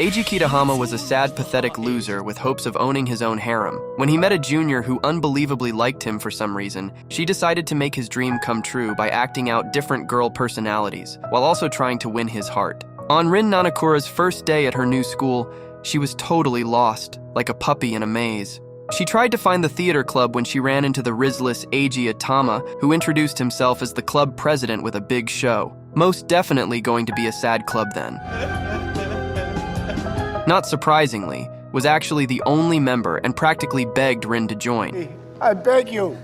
Eiji Kitahama was a sad, pathetic loser with hopes of owning his own harem. When he met a junior who unbelievably liked him for some reason, she decided to make his dream come true by acting out different girl personalities, while also trying to win his heart. On Rin Nanakura's first day at her new school, she was totally lost, like a puppy in a maze. She tried to find the theater club when she ran into the Rizzless Eiji Atama, who introduced himself as the club president with a big show. Most definitely going to be a sad club then. Not surprisingly, was actually the only member and practically begged Rin to join. I beg you.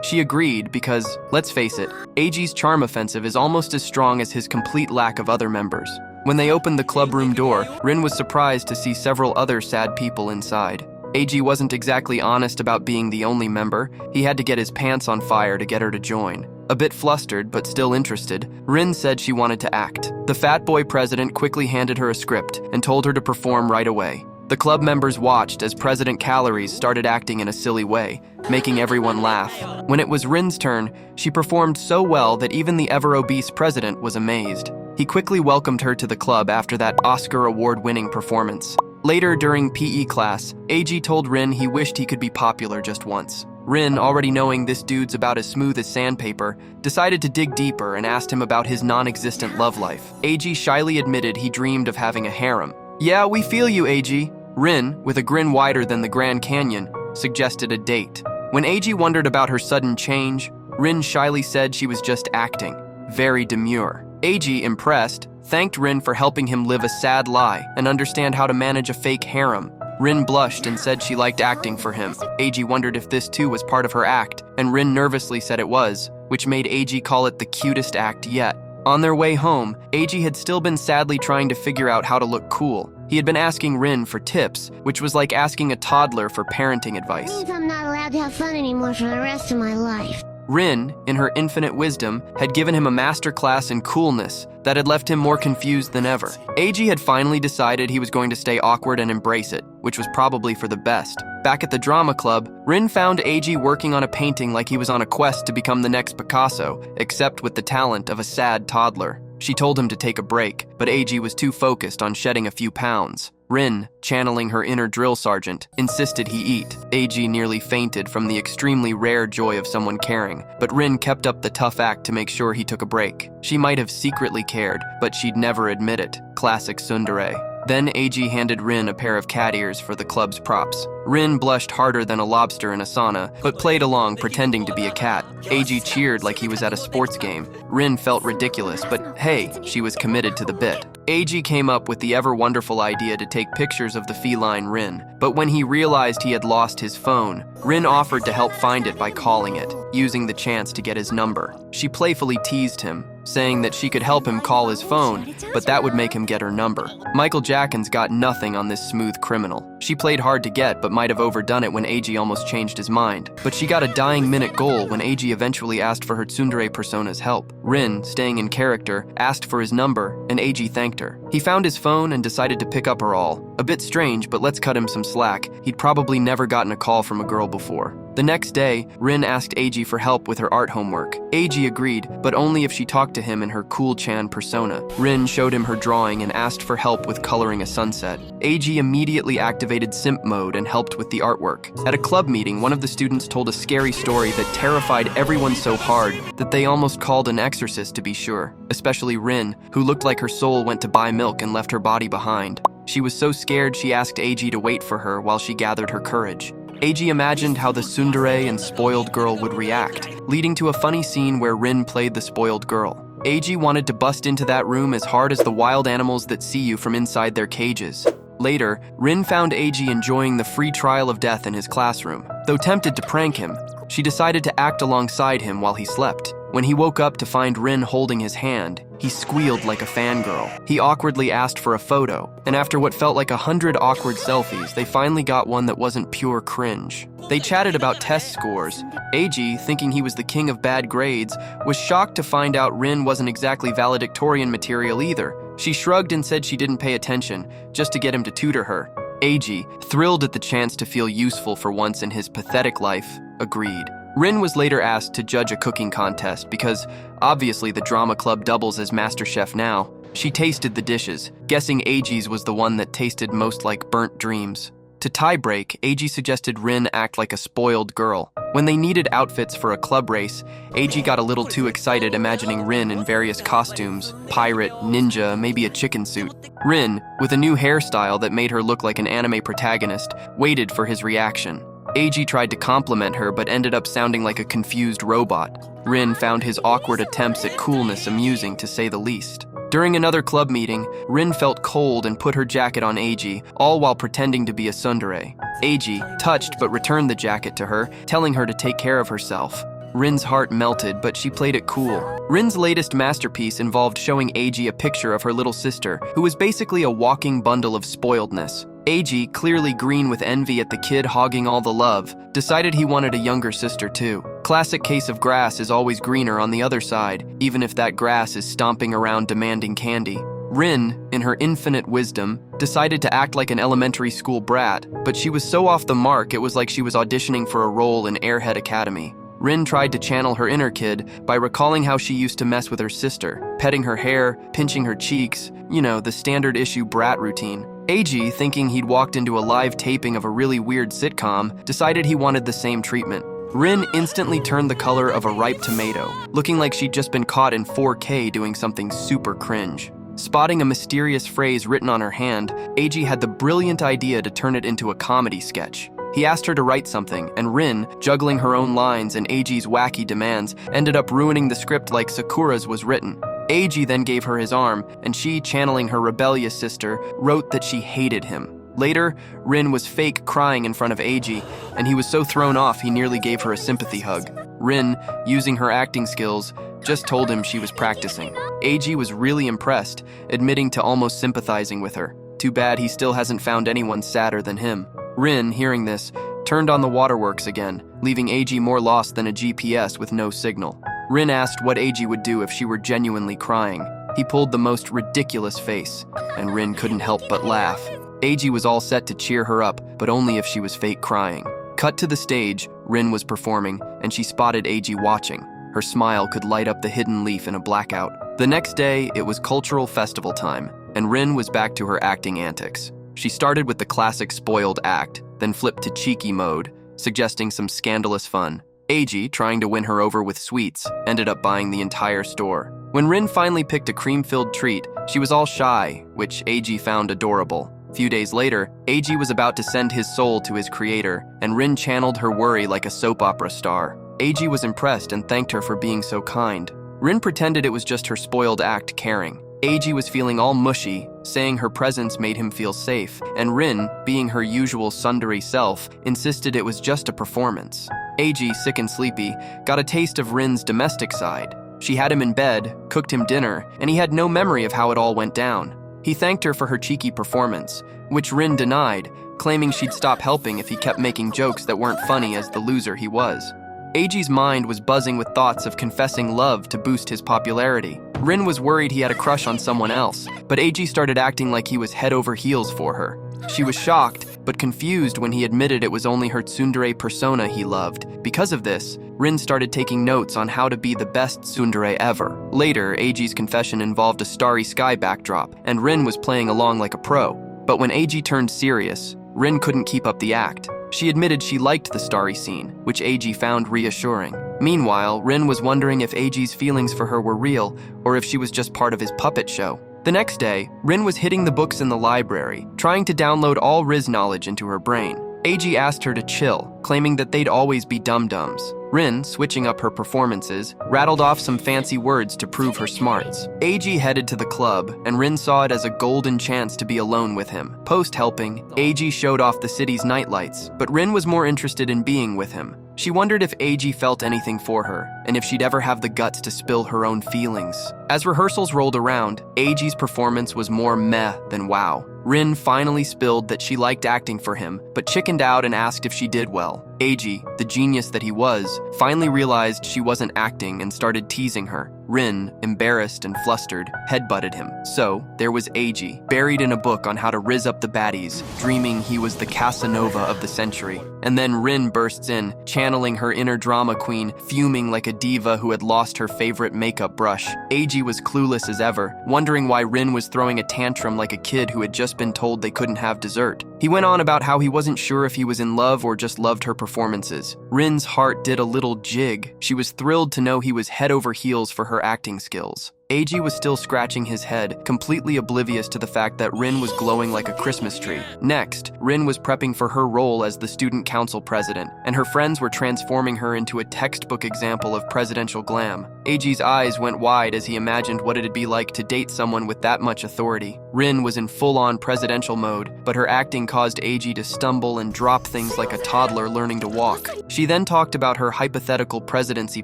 She agreed because, let's face it, Eiji's charm offensive is almost as strong as his complete lack of other members. When they opened the clubroom door, Rin was surprised to see several other sad people inside. Eiji wasn't exactly honest about being the only member. He had to get his pants on fire to get her to join. A bit flustered, but still interested, Rin said she wanted to act. The fat boy president quickly handed her a script and told her to perform right away. The club members watched as President AniRizz started acting in a silly way, making everyone laugh. When it was Rin's turn, she performed so well that even the ever-obese president was amazed. He quickly welcomed her to the club after that Oscar award-winning performance. Later, during PE class, Eiji told Rin he wished he could be popular just once. Rin, already knowing this dude's about as smooth as sandpaper, decided to dig deeper and asked him about his non-existent love life. Eiji shyly admitted he dreamed of having a harem. "Yeah, we feel you, Eiji." Rin, with a grin wider than the Grand Canyon, suggested a date. When Eiji wondered about her sudden change, Rin shyly said she was just acting. Very demure. Eiji, impressed, thanked Rin for helping him live a sad lie and understand how to manage a fake harem. Rin blushed and said she liked acting for him. Eiji wondered if this too was part of her act, and Rin nervously said it was, which made Eiji call it the cutest act yet. On their way home, Eiji had still been sadly trying to figure out how to look cool. He had been asking Rin for tips, which was like asking a toddler for parenting advice. Means I'm not allowed to have fun anymore for the rest of my life. Rin, in her infinite wisdom, had given him a master class in coolness that had left him more confused than ever. Eiji had finally decided he was going to stay awkward and embrace it, which was probably for the best. Back at the drama club, Rin found Eiji working on a painting like he was on a quest to become the next Picasso, except with the talent of a sad toddler. She told him to take a break, but Eiji was too focused on shedding a few pounds. Rin, channeling her inner drill sergeant, insisted he eat. Eiji nearly fainted from the extremely rare joy of someone caring, but Rin kept up the tough act to make sure he took a break. She might have secretly cared, but she'd never admit it. Classic tsundere. Then Eiji handed Rin a pair of cat ears for the club's props. Rin blushed harder than a lobster in a sauna, but played along pretending to be a cat. Eiji cheered like he was at a sports game. Rin felt ridiculous, but hey, she was committed to the bit. Eiji came up with the ever-wonderful idea to take pictures of the feline Rin, but when he realized he had lost his phone, Rin offered to help find it by calling it, using the chance to get his number. She playfully teased him, saying that she could help him call his phone, but that would make him get her number. Michael Jackins got nothing on this smooth criminal. She played hard to get, but might have overdone it when Eiji almost changed his mind. But she got a dying minute goal when Eiji eventually asked for her tsundere persona's help. Rin, staying in character, asked for his number, and Eiji thanked her. He found his phone and decided to pick up her all. A bit strange, but let's cut him some slack. He'd probably never gotten a call from a girl before. The next day, Rin asked Eiji for help with her art homework. Eiji agreed, but only if she talked to him in her cool-chan persona. Rin showed him her drawing and asked for help with coloring a sunset. Eiji immediately activated simp mode and helped with the artwork. At a club meeting, one of the students told a scary story that terrified everyone so hard that they almost called an exorcist to be sure, especially Rin, who looked like her soul went to buy milk and left her body behind. She was so scared she asked Eiji to wait for her while she gathered her courage. Eiji imagined how the tsundere and spoiled girl would react, leading to a funny scene where Rin played the spoiled girl. Eiji wanted to bust into that room as hard as the wild animals that see you from inside their cages. Later, Rin found Eiji enjoying the free trial of death in his classroom. Though tempted to prank him, she decided to act alongside him while he slept. When he woke up to find Rin holding his hand, he squealed like a fangirl. He awkwardly asked for a photo, and after what felt like 100 awkward selfies, they finally got one that wasn't pure cringe. They chatted about test scores. Eiji, thinking he was the king of bad grades, was shocked to find out Rin wasn't exactly valedictorian material either. She shrugged and said she didn't pay attention, just to get him to tutor her. Eiji, thrilled at the chance to feel useful for once in his pathetic life, agreed. Rin was later asked to judge a cooking contest because, obviously, the drama club doubles as master chef now. She tasted the dishes, guessing Eiji's was the one that tasted most like burnt dreams. To tie-break, Eiji suggested Rin act like a spoiled girl. When they needed outfits for a club race, Eiji got a little too excited imagining Rin in various costumes, pirate, ninja, maybe a chicken suit. Rin, with a new hairstyle that made her look like an anime protagonist, waited for his reaction. Eiji tried to compliment her but ended up sounding like a confused robot. Rin found his awkward attempts at coolness amusing, to say the least. During another club meeting, Rin felt cold and put her jacket on Eiji, all while pretending to be a tsundere. Eiji, touched but returned the jacket to her, telling her to take care of herself. Rin's heart melted, but she played it cool. Rin's latest masterpiece involved showing Eiji a picture of her little sister, who was basically a walking bundle of spoiledness. Eiji, clearly green with envy at the kid hogging all the love, decided he wanted a younger sister too. Classic case of grass is always greener on the other side, even if that grass is stomping around demanding candy. Rin, in her infinite wisdom, decided to act like an elementary school brat, but she was so off the mark it was like she was auditioning for a role in Airhead Academy. Rin tried to channel her inner kid by recalling how she used to mess with her sister, petting her hair, pinching her cheeks, the standard issue brat routine. Eiji, thinking he'd walked into a live taping of a really weird sitcom, decided he wanted the same treatment. Rin instantly turned the color of a ripe tomato, looking like she'd just been caught in 4K doing something super cringe. Spotting a mysterious phrase written on her hand, Eiji had the brilliant idea to turn it into a comedy sketch. He asked her to write something, and Rin, juggling her own lines and Eiji's wacky demands, ended up ruining the script like Sakura's was written. Eiji then gave her his arm, and she, channeling her rebellious sister, wrote that she hated him. Later, Rin was fake crying in front of Eiji, and he was so thrown off he nearly gave her a sympathy hug. Rin, using her acting skills, just told him she was practicing. Eiji was really impressed, admitting to almost sympathizing with her. Too bad he still hasn't found anyone sadder than him. Rin, hearing this, turned on the waterworks again, leaving Eiji more lost than a GPS with no signal. Rin asked what Eiji would do if she were genuinely crying. He pulled the most ridiculous face, and Rin couldn't help but laugh. Eiji was all set to cheer her up, but only if she was fake crying. Cut to the stage, Rin was performing, and she spotted Eiji watching. Her smile could light up the hidden leaf in a blackout. The next day, it was cultural festival time, and Rin was back to her acting antics. She started with the classic spoiled act, then flipped to cheeky mode, suggesting some scandalous fun. Eiji, trying to win her over with sweets, ended up buying the entire store. When Rin finally picked a cream-filled treat, she was all shy, which Eiji found adorable. A few days later, Eiji was about to send his soul to his creator, and Rin channeled her worry like a soap opera star. Eiji was impressed and thanked her for being so kind. Rin pretended it was just her spoiled act caring. Eiji was feeling all mushy, saying her presence made him feel safe, and Rin, being her usual tsundere self, insisted it was just a performance. Eiji, sick and sleepy, got a taste of Rin's domestic side. She had him in bed, cooked him dinner, and he had no memory of how it all went down. He thanked her for her cheeky performance, which Rin denied, claiming she'd stop helping if he kept making jokes that weren't funny as the loser he was. Eiji's mind was buzzing with thoughts of confessing love to boost his popularity. Rin was worried he had a crush on someone else, but Eiji started acting like he was head over heels for her. She was shocked, but confused when he admitted it was only her tsundere persona he loved. Because of this, Rin started taking notes on how to be the best tsundere ever. Later, Eiji's confession involved a starry sky backdrop, and Rin was playing along like a pro. But when Eiji turned serious, Rin couldn't keep up the act. She admitted she liked the starry scene, which Eiji found reassuring. Meanwhile, Rin was wondering if Eiji's feelings for her were real, or if she was just part of his puppet show. The next day, Rin was hitting the books in the library, trying to download all Riz knowledge into her brain. Eiji asked her to chill, claiming that they'd always be dum-dums. Rin, switching up her performances, rattled off some fancy words to prove her smarts. Eiji headed to the club, and Rin saw it as a golden chance to be alone with him. Post-helping, Eiji showed off the city's nightlights, but Rin was more interested in being with him. She wondered if Eiji felt anything for her, and if she'd ever have the guts to spill her own feelings. As rehearsals rolled around, Eiji's performance was more meh than wow. Rin finally spilled that she liked acting for him, but chickened out and asked if she did well. Eiji, the genius that he was, finally realized she wasn't acting and started teasing her. Rin, embarrassed and flustered, headbutted him. So, there was Giji, buried in a book on how to rizz up the baddies, dreaming he was the Casanova of the century. And then Rin bursts in, channeling her inner drama queen, fuming like a diva who had lost her favorite makeup brush. Giji was clueless as ever, wondering why Rin was throwing a tantrum like a kid who had just been told they couldn't have dessert. He went on about how he wasn't sure if he was in love or just loved her performances. Rin's heart did a little jig. She was thrilled to know he was head over heels for her acting skills. Giji was still scratching his head, completely oblivious to the fact that Rin was glowing like a Christmas tree. Next, Rin was prepping for her role as the student council president, and her friends were transforming her into a textbook example of presidential glam. Giji's eyes went wide as he imagined what it'd be like to date someone with that much authority. Rin was in full-on presidential mode, but her acting caused Giji to stumble and drop things like a toddler learning to walk. She then talked about her hypothetical presidency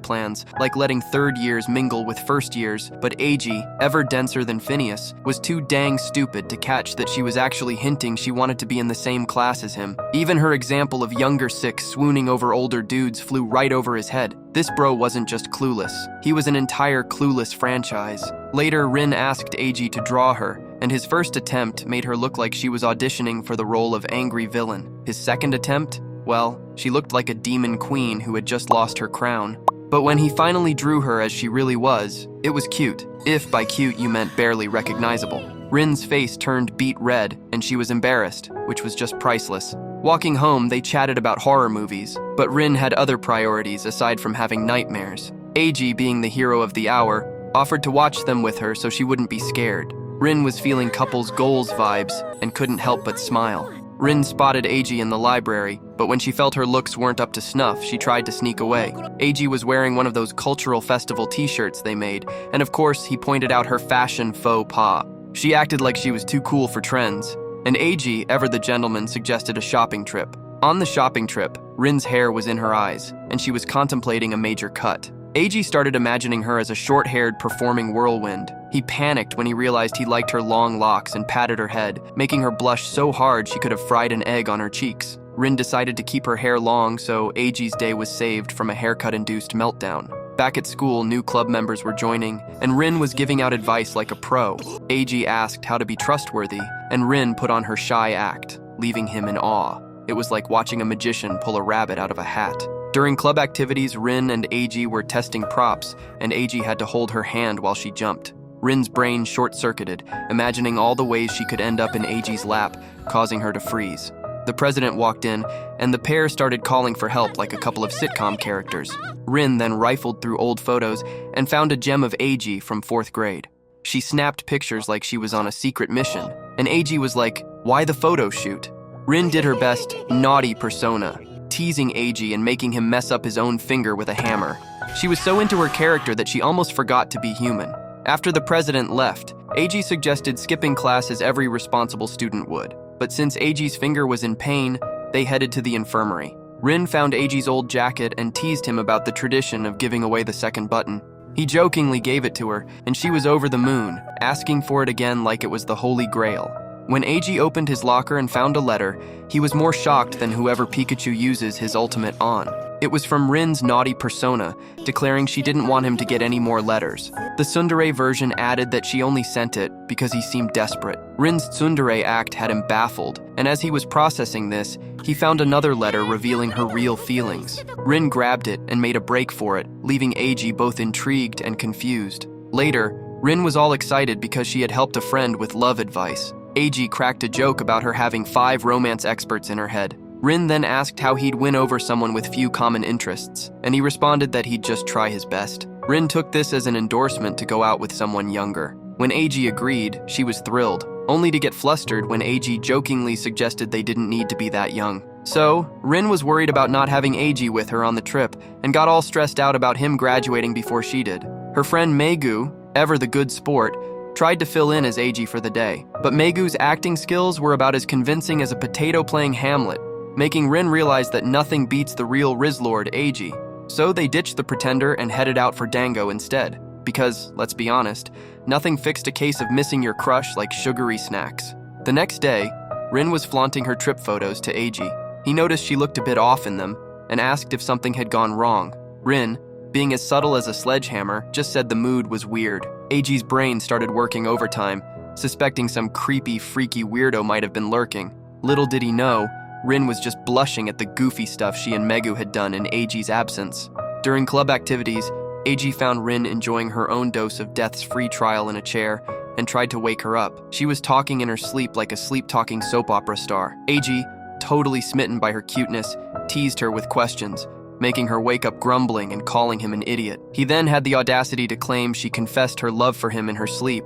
plans, like letting third years mingle with first years, but Giji, ever denser than Phineas, was too dang stupid to catch that she was actually hinting she wanted to be in the same class as him. Even her example of younger six swooning over older dudes flew right over his head. This bro wasn't just clueless. He was an entire clueless franchise. Later, Rin asked Giji to draw her, and his first attempt made her look like she was auditioning for the role of angry villain. His second attempt? Well, she looked like a demon queen who had just lost her crown. But when he finally drew her as she really was, it was cute. If by cute you meant barely recognizable. Rin's face turned beet red, and she was embarrassed, which was just priceless. Walking home, they chatted about horror movies, but Rin had other priorities aside from having nightmares. Giji, being the hero of the hour, offered to watch them with her so she wouldn't be scared. Rin was feeling couples goals vibes and couldn't help but smile. Rin spotted Giji in the library, but when she felt her looks weren't up to snuff, she tried to sneak away. Giji was wearing one of those cultural festival t-shirts they made, and of course, he pointed out her fashion faux pas. She acted like she was too cool for trends, and Giji, ever the gentleman, suggested a shopping trip. On the shopping trip, Rin's hair was in her eyes, and she was contemplating a major cut. Giji started imagining her as a short-haired performing whirlwind. He panicked when he realized he liked her long locks and patted her head, making her blush so hard she could have fried an egg on her cheeks. Rin decided to keep her hair long, so Giji's day was saved from a haircut-induced meltdown. Back at school, new club members were joining, and Rin was giving out advice like a pro. Giji asked how to be trustworthy, and Rin put on her shy act, leaving him in awe. It was like watching a magician pull a rabbit out of a hat. During club activities, Rin and Giji were testing props, and Giji had to hold her hand while she jumped. Rin's brain short-circuited, imagining all the ways she could end up in Giji's lap, causing her to freeze. The president walked in, and the pair started calling for help like a couple of sitcom characters. Rin then rifled through old photos and found a gem of Giji from 4th grade. She snapped pictures like she was on a secret mission, and Giji was like, "Why the photo shoot?" Rin did her best naughty persona, teasing Giji and making him mess up his own finger with a hammer. She was so into her character that she almost forgot to be human. After the president left, Giji suggested skipping class as every responsible student would. But since Giji's finger was in pain, they headed to the infirmary. Rin found Giji's old jacket and teased him about the tradition of giving away the second button. He jokingly gave it to her, and she was over the moon, asking for it again like it was the Holy Grail. When Giji opened his locker and found a letter, he was more shocked than whoever Pikachu uses his ultimate on. It was from Rin's naughty persona, declaring she didn't want him to get any more letters. The tsundere version added that she only sent it because he seemed desperate. Rin's tsundere act had him baffled, and as he was processing this, he found another letter revealing her real feelings. Rin grabbed it and made a break for it, leaving Giji both intrigued and confused. Later, Rin was all excited because she had helped a friend with love advice. Giji cracked a joke about her having 5 romance experts in her head. Rin then asked how he'd win over someone with few common interests, and he responded that he'd just try his best. Rin took this as an endorsement to go out with someone younger. When Giji agreed, she was thrilled, only to get flustered when Giji jokingly suggested they didn't need to be that young. So, Rin was worried about not having Giji with her on the trip, and got all stressed out about him graduating before she did. Her friend Megu, ever the good sport, tried to fill in as Giji for the day, but Megu's acting skills were about as convincing as a potato-playing Hamlet, making Rin realize that nothing beats the real Rizzlord Giji. So they ditched the pretender and headed out for Dango instead, because, let's be honest, nothing fixed a case of missing your crush like sugary snacks. The next day, Rin was flaunting her trip photos to Giji. He noticed she looked a bit off in them, and asked if something had gone wrong. Rin, being as subtle as a sledgehammer, just said the mood was weird. AG's brain started working overtime, suspecting some creepy, freaky weirdo might have been lurking. Little did he know, Rin was just blushing at the goofy stuff she and Megu had done in AG's absence. During club activities, AG found Rin enjoying her own dose of death's free trial in a chair and tried to wake her up. She was talking in her sleep like a sleep-talking soap opera star. AG, totally smitten by her cuteness, teased her with questions, making her wake up grumbling and calling him an idiot. He then had the audacity to claim she confessed her love for him in her sleep,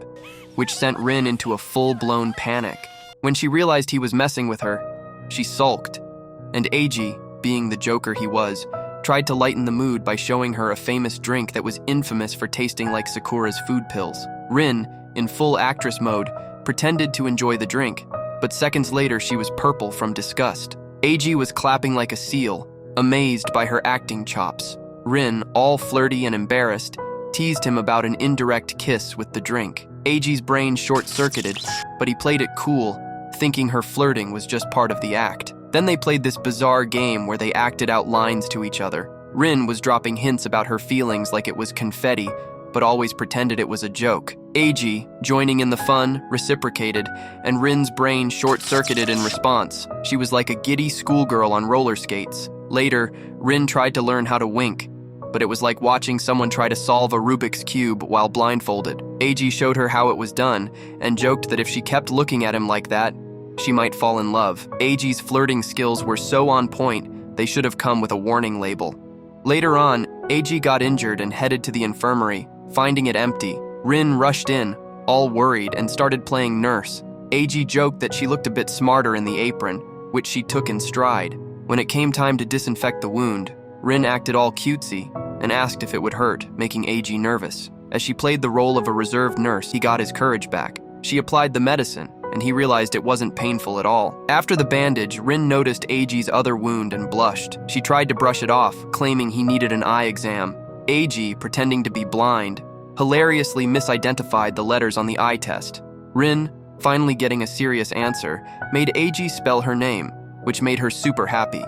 which sent Rin into a full-blown panic. When she realized he was messing with her, she sulked, and AG, being the joker he was, tried to lighten the mood by showing her a famous drink that was infamous for tasting like Sakura's food pills. Rin, in full actress mode, pretended to enjoy the drink, but seconds later she was purple from disgust. AG was clapping like a seal, amazed by her acting chops. Rin, all flirty and embarrassed, teased him about an indirect kiss with the drink. AG's brain short-circuited, but he played it cool, thinking her flirting was just part of the act. Then they played this bizarre game where they acted out lines to each other. Rin was dropping hints about her feelings like it was confetti, but always pretended it was a joke. AG, joining in the fun, reciprocated, and Rin's brain short-circuited in response. She was like a giddy schoolgirl on roller skates. Later, Rin tried to learn how to wink, but it was like watching someone try to solve a Rubik's Cube while blindfolded. AG showed her how it was done, and joked that if she kept looking at him like that, she might fall in love. AG's flirting skills were so on point, they should have come with a warning label. Later on, AG got injured and headed to the infirmary, finding it empty. Rin rushed in, all worried, and started playing nurse. AG joked that she looked a bit smarter in the apron, which she took in stride. When it came time to disinfect the wound, Rin acted all cutesy and asked if it would hurt, making AG nervous. As she played the role of a reserved nurse, he got his courage back. She applied the medicine, and he realized it wasn't painful at all. After the bandage, Rin noticed AG's other wound and blushed. She tried to brush it off, claiming he needed an eye exam. AG, pretending to be blind, hilariously misidentified the letters on the eye test. Rin, finally getting a serious answer, made AG spell her name, which made her super happy.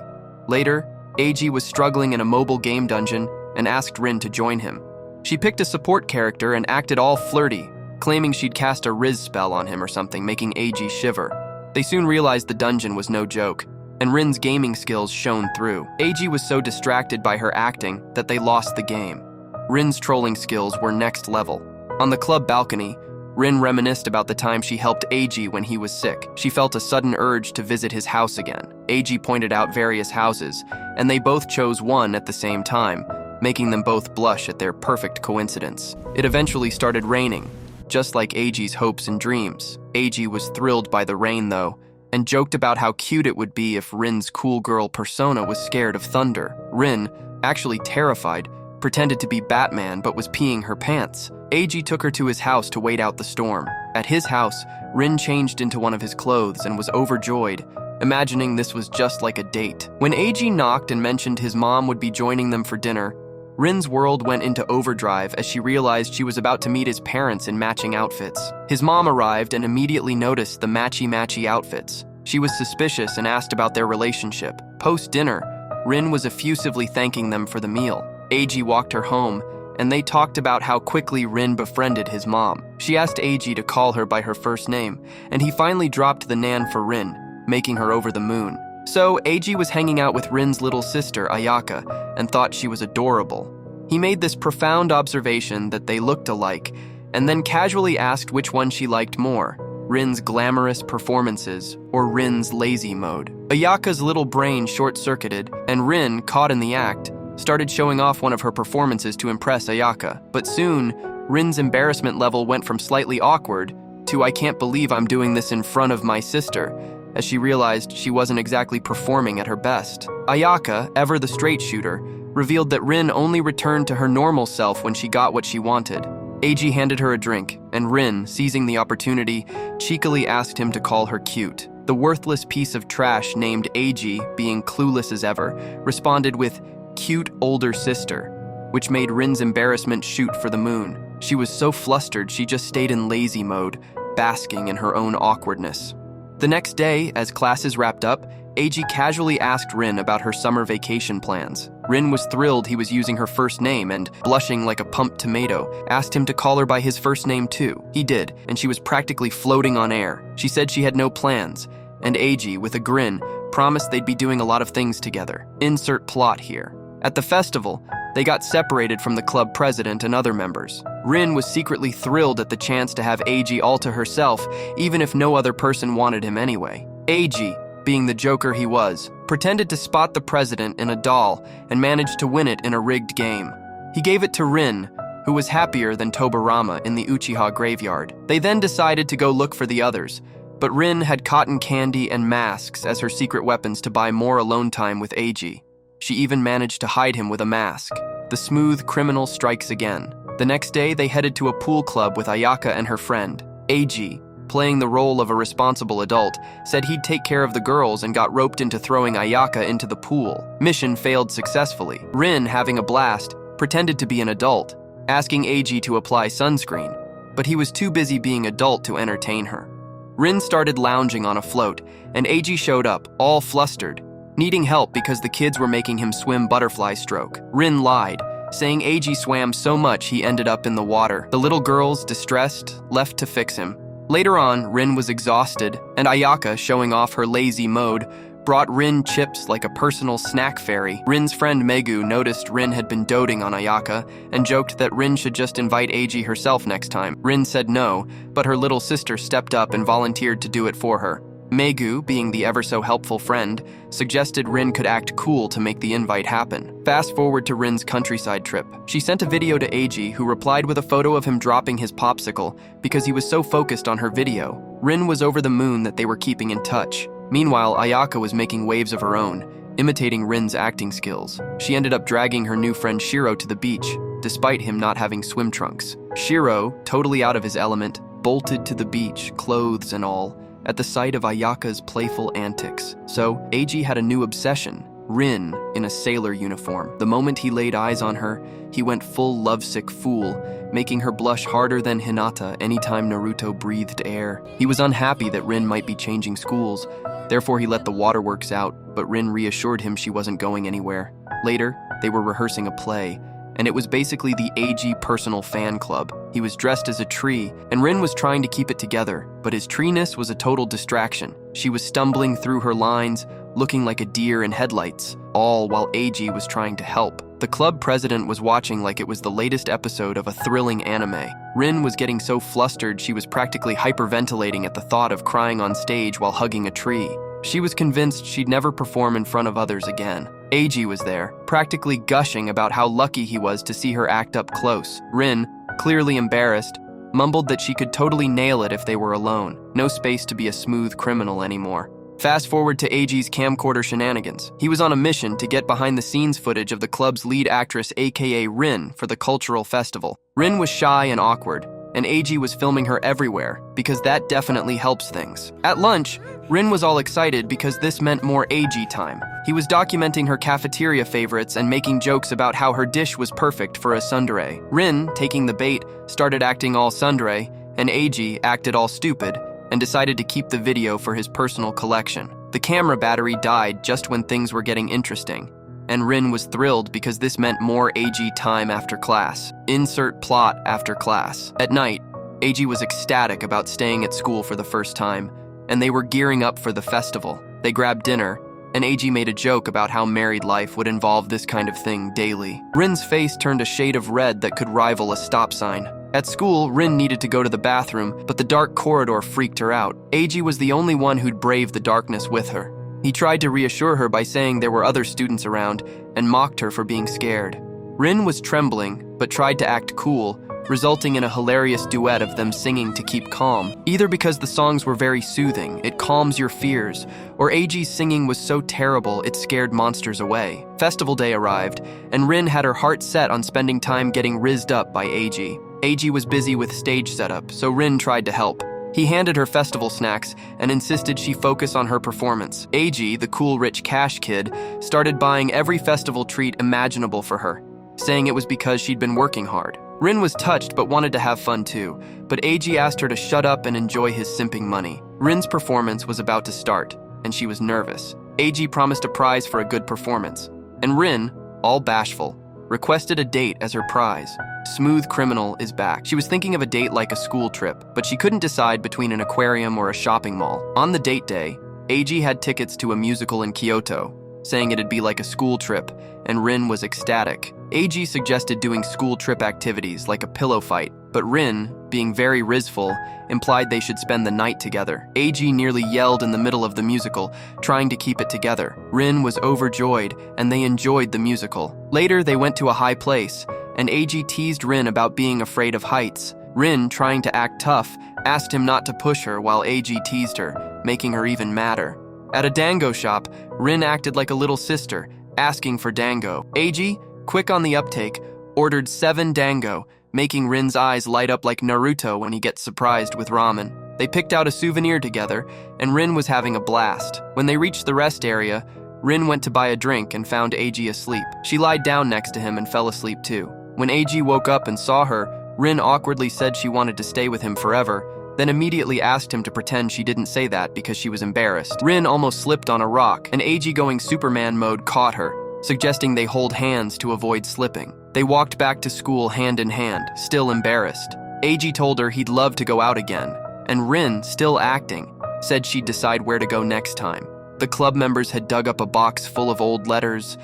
Later, AG was struggling in a mobile game dungeon and asked Rin to join him. She picked a support character and acted all flirty, claiming she'd cast a Riz spell on him or something, making AG shiver. They soon realized the dungeon was no joke, and Rin's gaming skills shone through. AG was so distracted by her acting that they lost the game. Rin's trolling skills were next level. On the club balcony, Rin reminisced about the time she helped AG when he was sick. She felt a sudden urge to visit his house again. AG pointed out various houses, and they both chose one at the same time, making them both blush at their perfect coincidence. It eventually started raining, just like AG's hopes and dreams. AG was thrilled by the rain, though, and joked about how cute it would be if Rin's cool girl persona was scared of thunder. Rin, actually terrified, pretended to be Batman but was peeing her pants. AG took her to his house to wait out the storm. At his house, Rin changed into one of his clothes and was overjoyed, imagining this was just like a date. When AG knocked and mentioned his mom would be joining them for dinner, Rin's world went into overdrive as she realized she was about to meet his parents in matching outfits. His mom arrived and immediately noticed the matchy-matchy outfits. She was suspicious and asked about their relationship. Post-dinner, Rin was effusively thanking them for the meal. AG walked her home, and they talked about how quickly Rin befriended his mom. She asked AG to call her by her first name, and he finally dropped the Nan for Rin, making her over the moon. So, AG was hanging out with Rin's little sister, Ayaka, and thought she was adorable. He made this profound observation that they looked alike, and then casually asked which one she liked more, Rin's glamorous performances or Rin's lazy mode. Ayaka's little brain short-circuited, and Rin, caught in the act, started showing off one of her performances to impress Ayaka. But soon, Rin's embarrassment level went from slightly awkward to "I can't believe I'm doing this in front of my sister," as she realized she wasn't exactly performing at her best. Ayaka, ever the straight shooter, revealed that Rin only returned to her normal self when she got what she wanted. AG handed her a drink, and Rin, seizing the opportunity, cheekily asked him to call her cute. The worthless piece of trash named AG, being clueless as ever, responded with "cute older sister," which made Rin's embarrassment shoot for the moon. She was so flustered she just stayed in lazy mode, basking in her own awkwardness. The next day, as classes wrapped up, Eiji casually asked Rin about her summer vacation plans. Rin was thrilled he was using her first name and, blushing like a pumped tomato, asked him to call her by his first name too. He did, and she was practically floating on air. She said she had no plans, and Eiji, with a grin, promised they'd be doing a lot of things together. Insert plot here. At the festival, they got separated from the club president and other members. Rin was secretly thrilled at the chance to have Eiji all to herself, even if no other person wanted him anyway. Eiji, being the joker he was, pretended to spot the president in a doll and managed to win it in a rigged game. He gave it to Rin, who was happier than Tobirama in the Uchiha graveyard. They then decided to go look for the others, but Rin had cotton candy and masks as her secret weapons to buy more alone time with Eiji. She even managed to hide him with a mask. The smooth criminal strikes again. The next day, they headed to a pool club with Ayaka and her friend. Eiji, playing the role of a responsible adult, said he'd take care of the girls and got roped into throwing Ayaka into the pool. Mission failed successfully. Rin, having a blast, pretended to be an adult, asking Eiji to apply sunscreen, but he was too busy being adult to entertain her. Rin started lounging on a float, and Eiji showed up, all flustered, needing help because the kids were making him swim butterfly stroke. Rin lied, saying Eiji swam so much he ended up in the water. The little girls, distressed, left to fix him. Later on, Rin was exhausted, and Ayaka, showing off her lazy mode, brought Rin chips like a personal snack fairy. Rin's friend Megu noticed Rin had been doting on Ayaka and joked that Rin should just invite Eiji herself next time. Rin said no, but her little sister stepped up and volunteered to do it for her. Megu, being the ever-so-helpful friend, suggested Rin could act cool to make the invite happen. Fast forward to Rin's countryside trip. She sent a video to Eiji, who replied with a photo of him dropping his popsicle because he was so focused on her video. Rin was over the moon that they were keeping in touch. Meanwhile, Ayaka was making waves of her own, imitating Rin's acting skills. She ended up dragging her new friend Shiro to the beach, despite him not having swim trunks. Shiro, totally out of his element, bolted to the beach, clothes and all, at the sight of Ayaka's playful antics. So, Eiji had a new obsession, Rin in a sailor uniform. The moment he laid eyes on her, he went full lovesick fool, making her blush harder than Hinata anytime Naruto breathed air. He was unhappy that Rin might be changing schools, therefore he let the waterworks out, but Rin reassured him she wasn't going anywhere. Later, they were rehearsing a play, and it was basically the Eiji personal fan club. He was dressed as a tree, and Rin was trying to keep it together, but his treeness was a total distraction. She was stumbling through her lines, looking like a deer in headlights, all while Eiji was trying to help. The club president was watching like it was the latest episode of a thrilling anime. Rin was getting so flustered she was practically hyperventilating at the thought of crying on stage while hugging a tree. She was convinced she'd never perform in front of others again. Eiji was there, practically gushing about how lucky he was to see her act up close. Rin, clearly embarrassed, mumbled that she could totally nail it if they were alone. No space to be a smooth criminal anymore. Fast forward to Eiji's camcorder shenanigans. He was on a mission to get behind-the-scenes footage of the club's lead actress, aka Rin, for the cultural festival. Rin was shy and awkward, and Eiji was filming her everywhere, because that definitely helps things. At lunch, Rin was all excited because this meant more Eiji time. He was documenting her cafeteria favorites and making jokes about how her dish was perfect for a tsundere. Rin, taking the bait, started acting all tsundere, and Eiji acted all stupid, and decided to keep the video for his personal collection. The camera battery died just when things were getting interesting, and Rin was thrilled because this meant more Eiji time after class. Insert plot after class. At night, Eiji was ecstatic about staying at school for the first time, and they were gearing up for the festival. They grabbed dinner, and Eiji made a joke about how married life would involve this kind of thing daily. Rin's face turned a shade of red that could rival a stop sign. At school, Rin needed to go to the bathroom, but the dark corridor freaked her out. Eiji was the only one who'd braved the darkness with her. He tried to reassure her by saying there were other students around, and mocked her for being scared. Rin was trembling, but tried to act cool, resulting in a hilarious duet of them singing to keep calm. Either because the songs were very soothing, it calms your fears, or Eiji's singing was so terrible it scared monsters away. Festival day arrived, and Rin had her heart set on spending time getting rizzed up by Eiji. Eiji was busy with stage setup, so Rin tried to help. He handed her festival snacks and insisted she focus on her performance. Eiji, the cool rich cash kid, started buying every festival treat imaginable for her, saying it was because she'd been working hard. Rin was touched but wanted to have fun too, but Eiji asked her to shut up and enjoy his simping money. Rin's performance was about to start, and she was nervous. AG promised a prize for a good performance, and Rin, all bashful, requested a date as her prize. Smooth Criminal is back. She was thinking of a date like a school trip, but she couldn't decide between an aquarium or a shopping mall. On the date day, AG had tickets to a musical in Kyoto, saying it'd be like a school trip, and Rin was ecstatic. AG suggested doing school trip activities like a pillow fight, but Rin, being very rizzful, implied they should spend the night together. AG nearly yelled in the middle of the musical, trying to keep it together. Rin was overjoyed, and they enjoyed the musical. Later, they went to a high place, and AG teased Rin about being afraid of heights. Rin, trying to act tough, asked him not to push her while AG teased her, making her even madder. At a dango shop, Rin acted like a little sister, asking for dango. AG, quick on the uptake, ordered 7 dango, making Rin's eyes light up like Naruto when he gets surprised with ramen. They picked out a souvenir together, and Rin was having a blast. When they reached the rest area, Rin went to buy a drink and found AG asleep. She lied down next to him and fell asleep too. When AG woke up and saw her, Rin awkwardly said she wanted to stay with him forever, then immediately asked him to pretend she didn't say that because she was embarrassed. Rin almost slipped on a rock, and AG going Superman mode caught her, suggesting they hold hands to avoid slipping. They walked back to school hand in hand, still embarrassed. AG told her he'd love to go out again, and Rin, still acting, said she'd decide where to go next time. The club members had dug up a box full of old letters,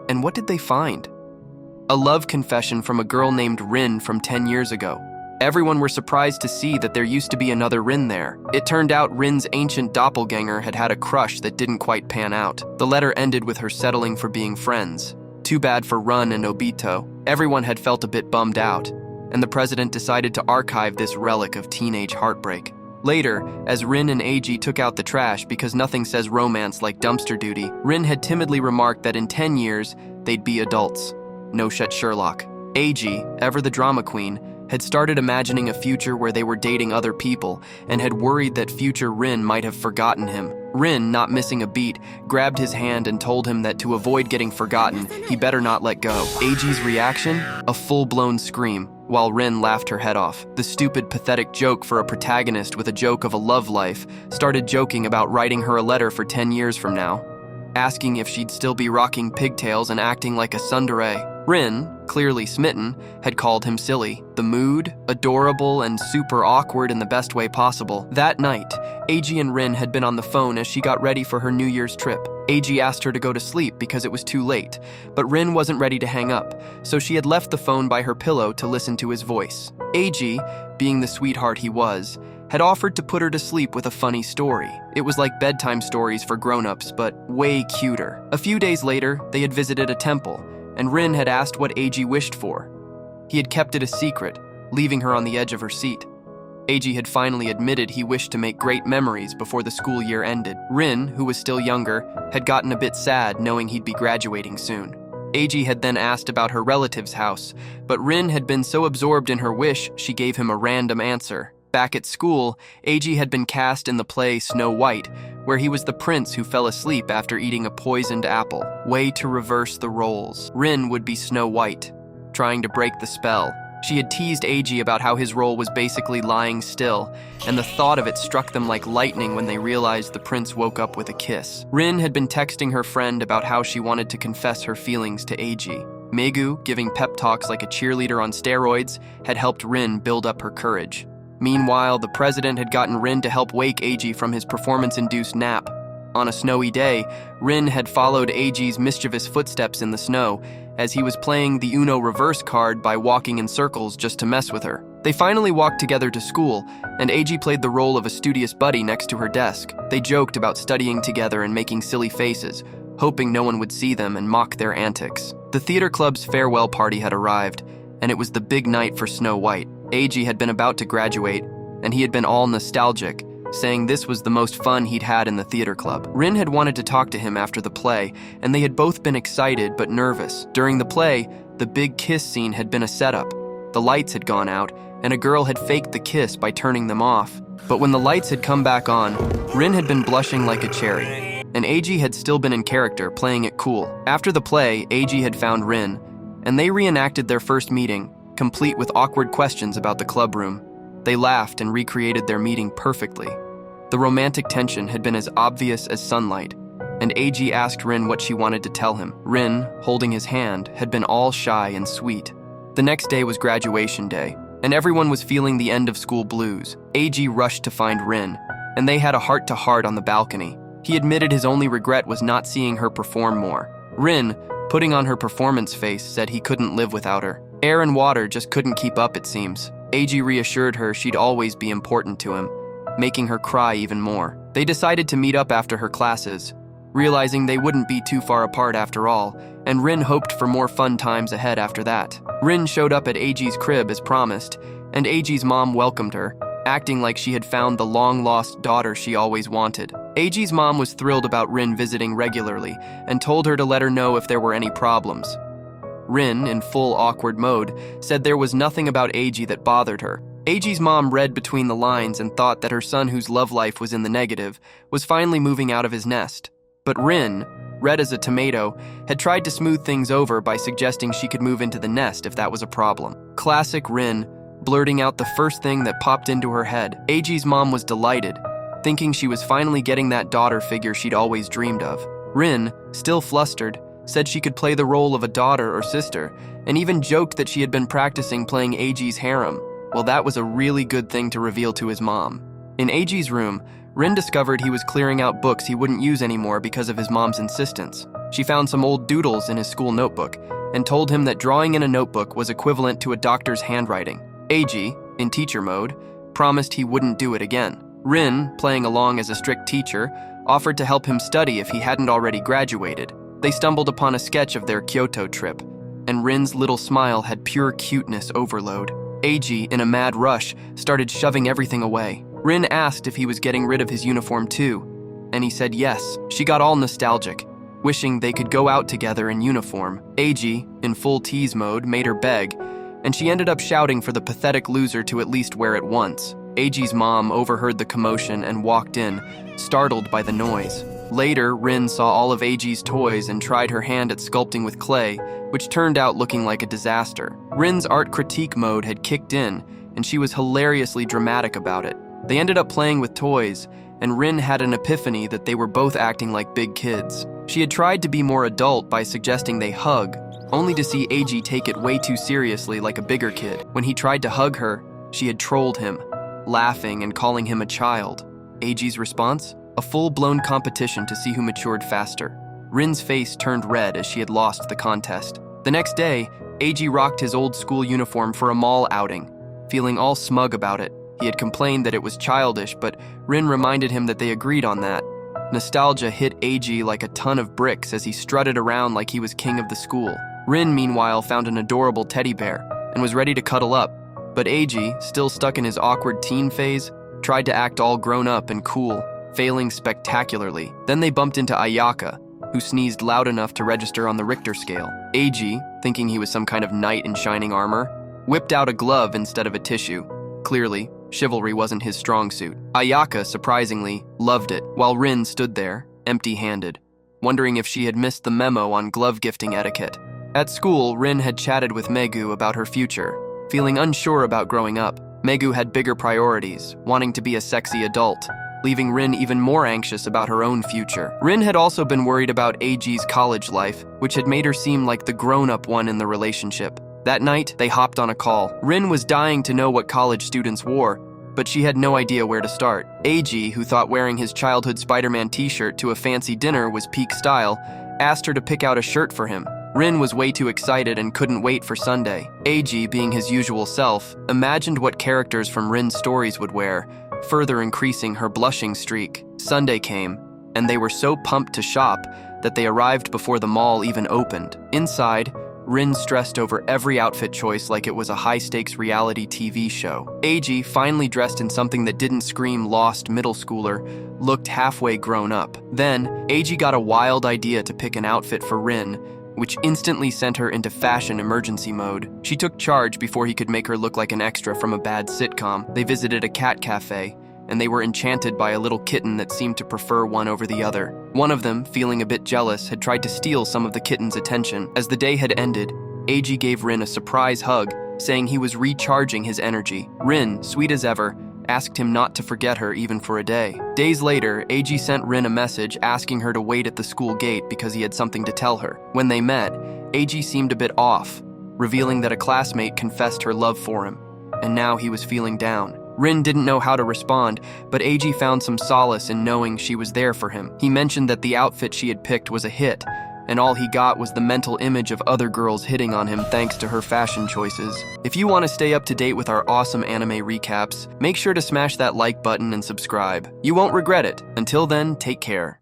and what did they find? A love confession from a girl named Rin from 10 years ago. Everyone were surprised to see that there used to be another Rin there. It turned out Rin's ancient doppelganger had had a crush that didn't quite pan out. The letter ended with her settling for being friends. Too bad for Run and Obito. Everyone had felt a bit bummed out, and the president decided to archive this relic of teenage heartbreak. Later, as Rin and AG took out the trash because nothing says romance like dumpster duty, Rin had timidly remarked that in 10 years, they'd be adults. No shit Sherlock. AG, ever the drama queen, had started imagining a future where they were dating other people and had worried that future Rin might have forgotten him. Rin, not missing a beat, grabbed his hand and told him that to avoid getting forgotten, he better not let go. AG's reaction? A full-blown scream, while Rin laughed her head off. The stupid, pathetic joke for a protagonist with a joke of a love life started joking about writing her a letter for 10 years from now, asking if she'd still be rocking pigtails and acting like a tsundere. Rin, clearly smitten, had called him silly. The mood, adorable and super awkward in the best way possible. That night, AG and Rin had been on the phone as she got ready for her New Year's trip. AG asked her to go to sleep because it was too late, but Rin wasn't ready to hang up, so she had left the phone by her pillow to listen to his voice. AG, being the sweetheart he was, had offered to put her to sleep with a funny story. It was like bedtime stories for grown-ups, but way cuter. A few days later, they had visited a temple, and Rin had asked what AG wished for. He had kept it a secret, leaving her on the edge of her seat. AG had finally admitted he wished to make great memories before the school year ended. Rin, who was still younger, had gotten a bit sad knowing he'd be graduating soon. AG had then asked about her relative's house, but Rin had been so absorbed in her wish she gave him a random answer. Back at school, AG had been cast in the play Snow White, where he was the prince who fell asleep after eating a poisoned apple. Way to reverse the roles. Rin would be Snow White, trying to break the spell. She had teased AG about how his role was basically lying still, and the thought of it struck them like lightning when they realized the prince woke up with a kiss. Rin had been texting her friend about how she wanted to confess her feelings to AG. Megu, giving pep talks like a cheerleader on steroids, had helped Rin build up her courage. Meanwhile, the president had gotten Rin to help wake AG from his performance-induced nap. On a snowy day, Rin had followed AG's mischievous footsteps in the snow as he was playing the Uno reverse card by walking in circles just to mess with her. They finally walked together to school, and AG played the role of a studious buddy next to her desk. They joked about studying together and making silly faces, hoping no one would see them and mock their antics. The theater club's farewell party had arrived, and it was the big night for Snow White. AG had been about to graduate, and he had been all nostalgic, saying this was the most fun he'd had in the theater club. Rin had wanted to talk to him after the play, and they had both been excited but nervous. During the play, the big kiss scene had been a setup. The lights had gone out, and a girl had faked the kiss by turning them off. But when the lights had come back on, Rin had been blushing like a cherry, and AG had still been in character, playing it cool. After the play, AG had found Rin, and they reenacted their first meeting, complete with awkward questions about the club room. They laughed and recreated their meeting perfectly. The romantic tension had been as obvious as sunlight, and Eiji asked Rin what she wanted to tell him. Rin, holding his hand, had been all shy and sweet. The next day was graduation day, and everyone was feeling the end-of-school blues. Eiji rushed to find Rin, and they had a heart-to-heart on the balcony. He admitted his only regret was not seeing her perform more. Rin, putting on her performance face, said he couldn't live without her. Air and water just couldn't keep up, it seems. Eiji reassured her she'd always be important to him, making her cry even more. They decided to meet up after her classes, realizing they wouldn't be too far apart after all, and Rin hoped for more fun times ahead after that. Rin showed up at Eiji's crib as promised, and Eiji's mom welcomed her, acting like she had found the long-lost daughter she always wanted. Eiji's mom was thrilled about Rin visiting regularly and told her to let her know if there were any problems. Rin, in full awkward mode, said there was nothing about Eiji that bothered her. Eiji's mom read between the lines and thought that her son, whose love life was in the negative, was finally moving out of his nest. But Rin, red as a tomato, had tried to smooth things over by suggesting she could move into the nest if that was a problem. Classic Rin, blurting out the first thing that popped into her head. Eiji's mom was delighted, thinking she was finally getting that daughter figure she'd always dreamed of. Rin, still flustered, said she could play the role of a daughter or sister, and even joked that she had been practicing playing Giji's Harem. Well, that was a really good thing to reveal to his mom. In Eiji's room, Rin discovered he was clearing out books he wouldn't use anymore because of his mom's insistence. She found some old doodles in his school notebook and told him that drawing in a notebook was equivalent to a doctor's handwriting. Eiji, in teacher mode, promised he wouldn't do it again. Rin, playing along as a strict teacher, offered to help him study if he hadn't already graduated. They stumbled upon a sketch of their Kyoto trip, and Rin's little smile had pure cuteness overload. Eiji, in a mad rush, started shoving everything away. Rin asked if he was getting rid of his uniform too, and he said yes. She got all nostalgic, wishing they could go out together in uniform. Eiji, in full tease mode, made her beg, and she ended up shouting for the pathetic loser to at least wear it once. Eiji's mom overheard the commotion and walked in, startled by the noise. Later, Rin saw all of Eiji's toys and tried her hand at sculpting with clay, which turned out looking like a disaster. Rin's art critique mode had kicked in, and she was hilariously dramatic about it. They ended up playing with toys, and Rin had an epiphany that they were both acting like big kids. She had tried to be more adult by suggesting they hug, only to see Eiji take it way too seriously like a bigger kid. When he tried to hug her, she had trolled him, laughing and calling him a child. Eiji's response? A full-blown competition to see who matured faster. Rin's face turned red as she had lost the contest. The next day, Eiji rocked his old school uniform for a mall outing, feeling all smug about it. He had complained that it was childish, but Rin reminded him that they agreed on that. Nostalgia hit Eiji like a ton of bricks as he strutted around like he was king of the school. Rin, meanwhile, found an adorable teddy bear and was ready to cuddle up, but Eiji, still stuck in his awkward teen phase, tried to act all grown up and cool, failing spectacularly. Then they bumped into Ayaka, who sneezed loud enough to register on the Richter scale. Eiji, thinking he was some kind of knight in shining armor, whipped out a glove instead of a tissue. Clearly, chivalry wasn't his strong suit. Ayaka, surprisingly, loved it, while Rin stood there, empty-handed, wondering if she had missed the memo on glove gifting etiquette. At school, Rin had chatted with Megu about her future, feeling unsure about growing up. Megu had bigger priorities, wanting to be a sexy adult, leaving Rin even more anxious about her own future. Rin had also been worried about Eiji's college life, which had made her seem like the grown-up one in the relationship. That night, they hopped on a call. Rin was dying to know what college students wore, but she had no idea where to start. Eiji, who thought wearing his childhood Spider-Man t-shirt to a fancy dinner was peak style, asked her to pick out a shirt for him. Rin was way too excited and couldn't wait for Sunday. Eiji, being his usual self, imagined what characters from Rin's stories would wear, further increasing her blushing streak. Sunday came, and they were so pumped to shop that they arrived before the mall even opened. Inside, Rin stressed over every outfit choice like it was a high-stakes reality TV show. Eiji, finally dressed in something that didn't scream lost middle schooler, looked halfway grown up. Then, Eiji got a wild idea to pick an outfit for Rin, which instantly sent her into fashion emergency mode. She took charge before he could make her look like an extra from a bad sitcom. They visited a cat cafe, and they were enchanted by a little kitten that seemed to prefer one over the other. One of them, feeling a bit jealous, had tried to steal some of the kitten's attention. As the day had ended, Eiji gave Rin a surprise hug, saying he was recharging his energy. Rin, sweet as ever, asked him not to forget her even for a day. Days later, Eiji sent Rin a message asking her to wait at the school gate because he had something to tell her. When they met, Eiji seemed a bit off, revealing that a classmate confessed her love for him, and now he was feeling down. Rin didn't know how to respond, but Eiji found some solace in knowing she was there for him. He mentioned that the outfit she had picked was a hit, and all he got was the mental image of other girls hitting on him thanks to her fashion choices. If you want to stay up to date with our awesome anime recaps, make sure to smash that like button and subscribe. You won't regret it. Until then, take care.